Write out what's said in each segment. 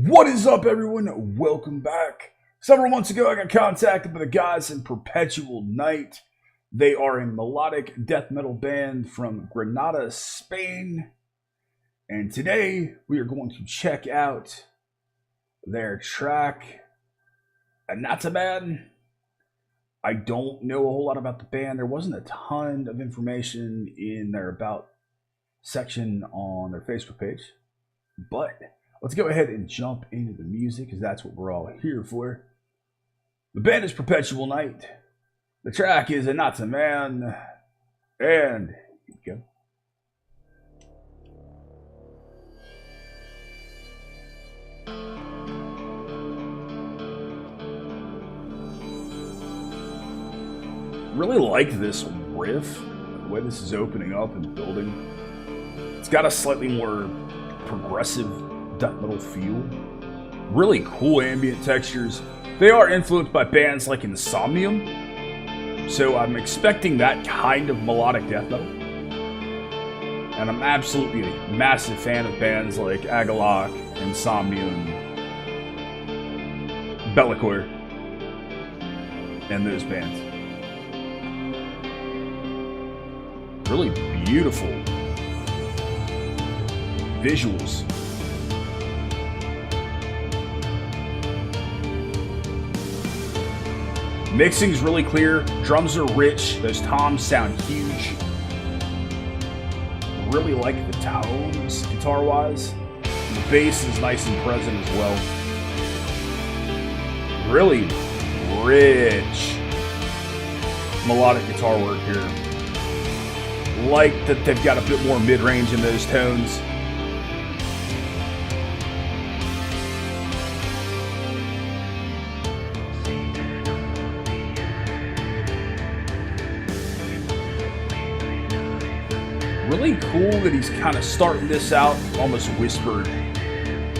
What is up, everyone? Welcome back. Several months ago, I got contacted by the guys in Perpetual Night. They are a melodic death metal band from Granada, Spain. And today, we are going to check out their track, Anatman. I don't know a whole lot about the band. There wasn't a ton of information in their About section on their Facebook page. But let's go ahead and jump into the music, because that's what we're all here for. The band is Perpetual Night. The track is Anatman. And here we go. Really like this riff, the way this is opening up and building. It's got a slightly more progressive death metal feel. Really cool ambient textures. They are influenced by bands like Insomnium, so I'm expecting that kind of melodic death metal. And I'm absolutely a massive fan of bands like Agalok, Insomnium, Bellicor, and those bands. Really beautiful visuals. Mixing's really clear. Drums are rich. Those toms sound huge. Really like the tones guitar-wise. The bass is nice and present as well. Really rich melodic guitar work here. Like that they've got a bit more mid-range in those tones. Really cool that he's kind of starting this out almost whispered.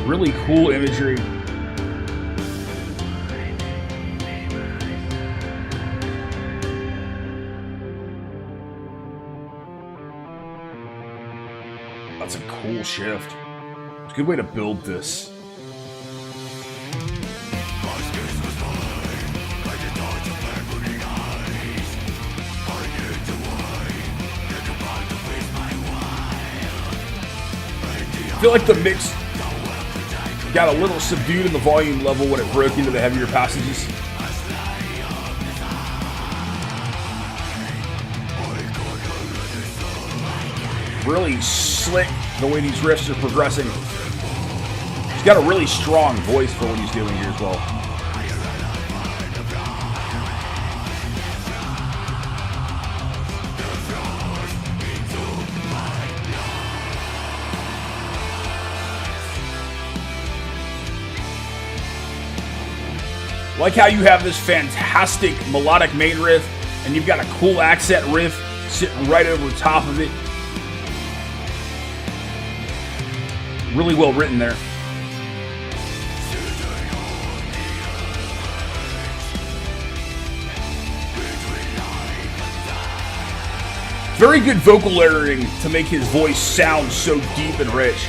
Really cool imagery. That's a cool shift. It's a good way to build this. I feel like the mix got a little subdued in the volume level when it broke into the heavier passages. Really slick the way these riffs are progressing. He's got a really strong voice for what he's doing here as well. I like how you have this fantastic melodic main riff, and you've got a cool accent riff sitting right over top of it. Really well written there. Very good vocal layering to make his voice sound so deep and rich.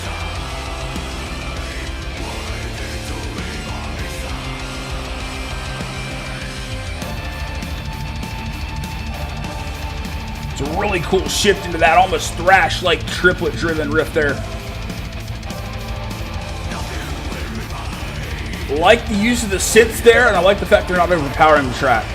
It's a really cool shift into that almost thrash-like triplet-driven riff there. Like the use of the synths there, and I like the fact they're not overpowering the track.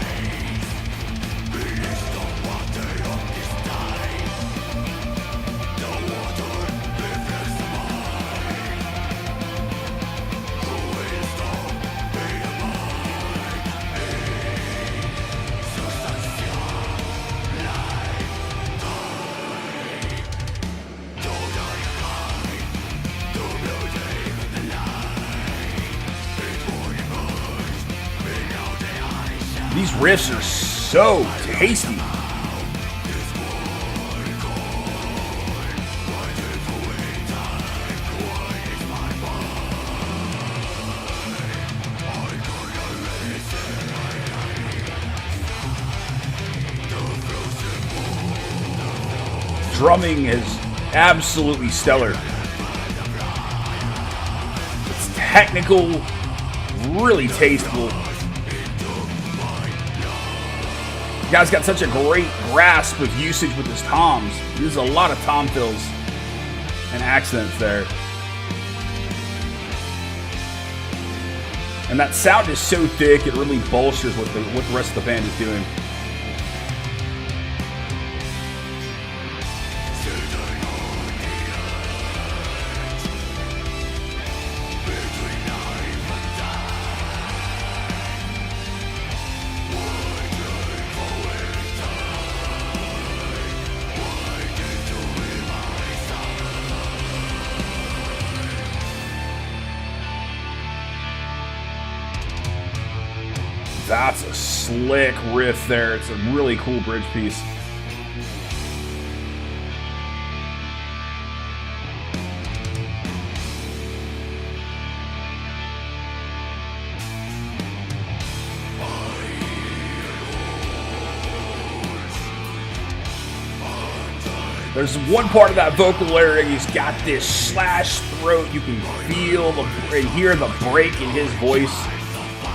These riffs are so tasty. Drumming is absolutely stellar. It's technical, really tasteful. The guy's got such a great grasp of usage with his toms. He uses a lot of tom fills and accents there. And that sound is so thick, it really bolsters what the rest of the band is doing. That's a slick riff there. It's a really cool bridge piece. There's one part of that vocal layering, he's got this slash throat. You can feel and hear the break in his voice.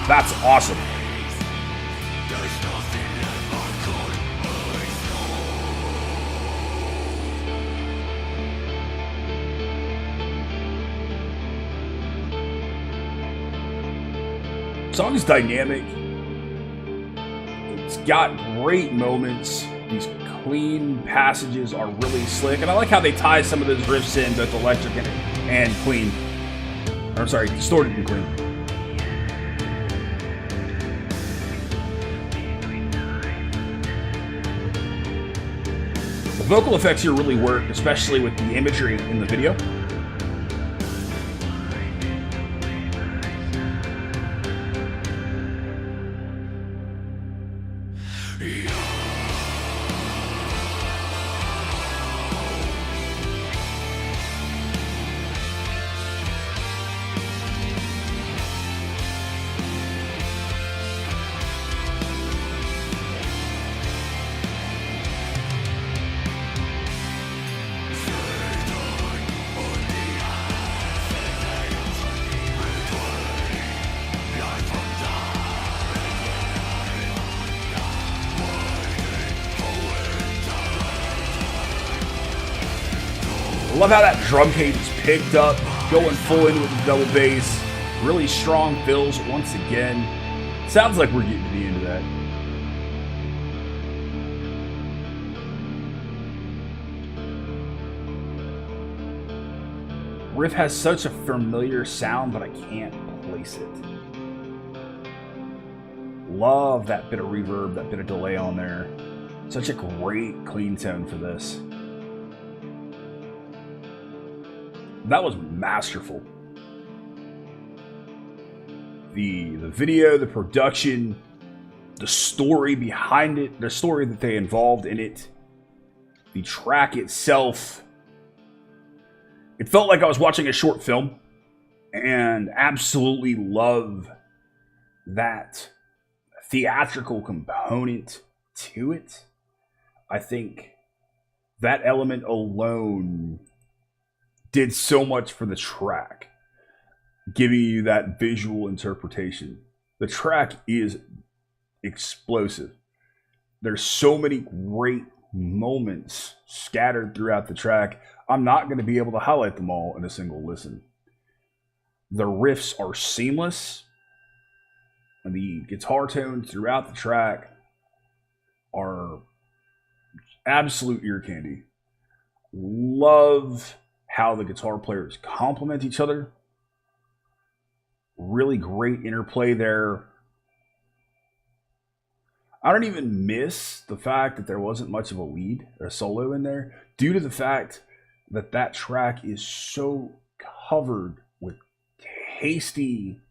That's awesome. The song is dynamic. It's got great moments. These clean passages are really slick, and I like how they tie some of those riffs in, both electric and clean. Or sorry, distorted and clean. The vocal effects here really work, especially with the imagery in the video. I love how that drum cadence picked up, going full in with the double bass. Really strong fills once again. Sounds like we're getting to the end of that. Riff has such a familiar sound, but I can't place it. Love that bit of reverb, that bit of delay on there. Such a great clean tone for this. That was masterful. The video, the production, the story behind it, the story that they involved in it, the track itself. It felt like I was watching a short film, and absolutely love that theatrical component to it. I think that element alone did so much for the track, giving you that visual interpretation. The track is explosive. There's so many great moments scattered throughout the track. I'm not going to be able to highlight them all in a single listen. The riffs are seamless, and the guitar tones throughout the track are absolute ear candy. Love how the guitar players complement each other. Really great interplay there. I don't even miss the fact that there wasn't much of a lead or a solo in there, due to the fact that that track is so covered with tasty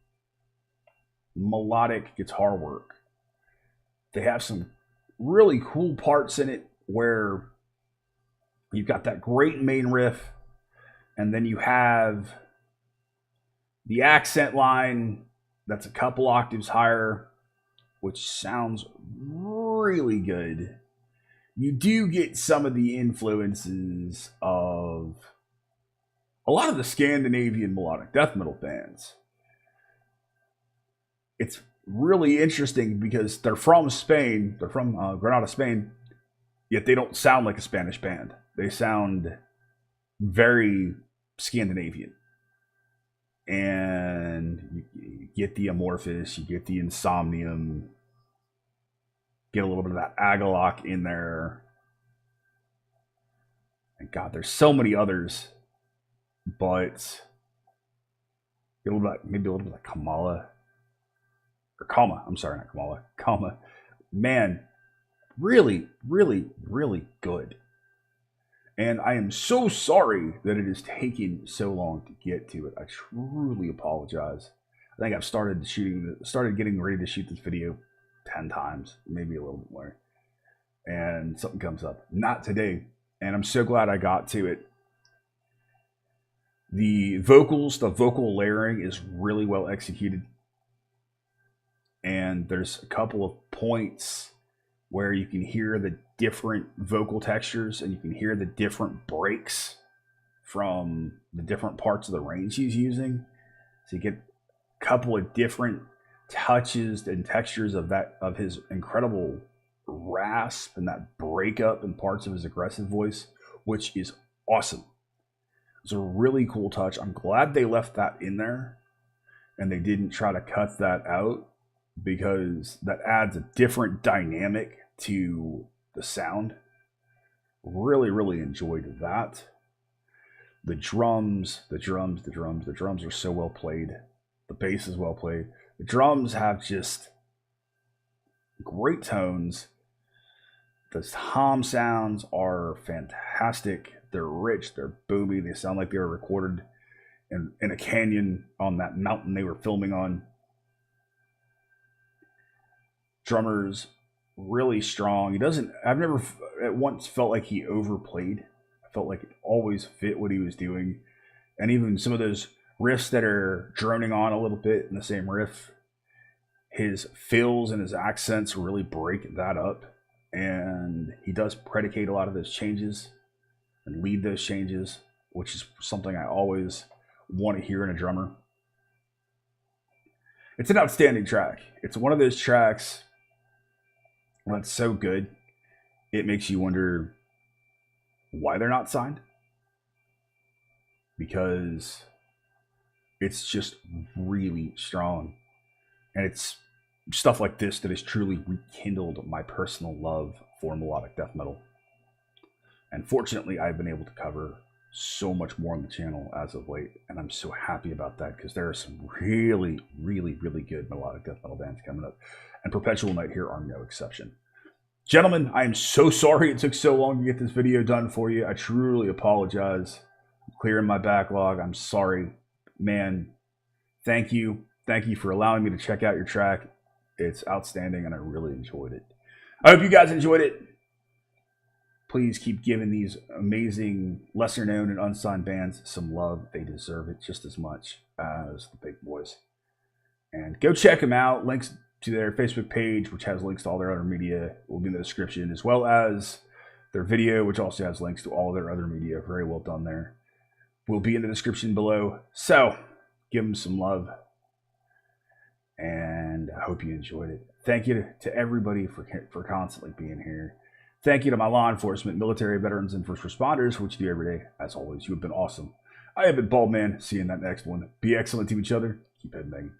melodic guitar work. They have some really cool parts in it where you've got that great main riff, and then you have the accent line that's a couple octaves higher, which sounds really good. You do get some of the influences of a lot of the Scandinavian melodic death metal bands. it's really interesting because they're from Spain. They're from Granada, Spain. Yet they don't sound like a Spanish band. They sound very Scandinavian. And you get the Amorphous, you get the Insomnium, get a little bit of that Agalok in there. And God, there's so many others, but get a little bit, maybe a little bit like Kamala or Kama. I'm sorry, not Kamala. Kama, man, really, really, really good. And I am so sorry that it is taking so long to get to it. I truly apologize. I think I've started getting ready to shoot this video 10 times, maybe a little bit more. And something comes up. Not today. And I'm so glad I got to it. The vocals, the vocal layering is really well executed. And there's a couple of points where you can hear the different vocal textures and you can hear the different breaks from the different parts of the range he's using. So you get a couple of different touches and textures of his incredible rasp and that breakup in parts of his aggressive voice, which is awesome. It's a really cool touch. I'm glad they left that in there and they didn't try to cut that out, because that adds a different dynamic to the sound. Really, really enjoyed that. The drums are so well played. The bass is well played. The drums have just great tones. The tom sounds are fantastic. They're rich, they're boomy. They sound like they were recorded in a canyon on that mountain they were filming on. Drummer's really strong. I've never at once felt like he overplayed. I felt like it always fit what he was doing. And even some of those riffs that are droning on a little bit in the same riff, his fills and his accents really break that up. And he does predicate a lot of those changes and lead those changes, which is something I always want to hear in a drummer. It's an outstanding track. It's one of those tracks that's so good, it makes you wonder why they're not signed. Because it's just really strong. And it's stuff like this that has truly rekindled my personal love for melodic death metal. And fortunately, I've been able to cover so much more on the channel as of late. And I'm so happy about that, because there are some really, really, really good melodic death metal bands coming up. And Perpetual Night here are no exception. Gentlemen, I am so sorry it took so long to get this video done for you. I truly apologize. I'm clearing my backlog. I'm sorry. Man, thank you. Thank you for allowing me to check out your track. It's outstanding, and I really enjoyed it. I hope you guys enjoyed it. Please keep giving these amazing, lesser-known and unsigned bands some love. They deserve it just as much as the big boys. And go check them out. Links to their Facebook page, which has links to all their other media, will be in the description, as well as their video, which also has links to all their other media. Very well done there. Will be in the description below. So give them some love, and I hope you enjoyed it. Thank you to everybody for constantly being here. Thank you to my law enforcement, military, veterans, and first responders, which you do every day. As always, you have been awesome. I have been Baldman. See you in that next one. Be excellent to each other. Keep headbanging.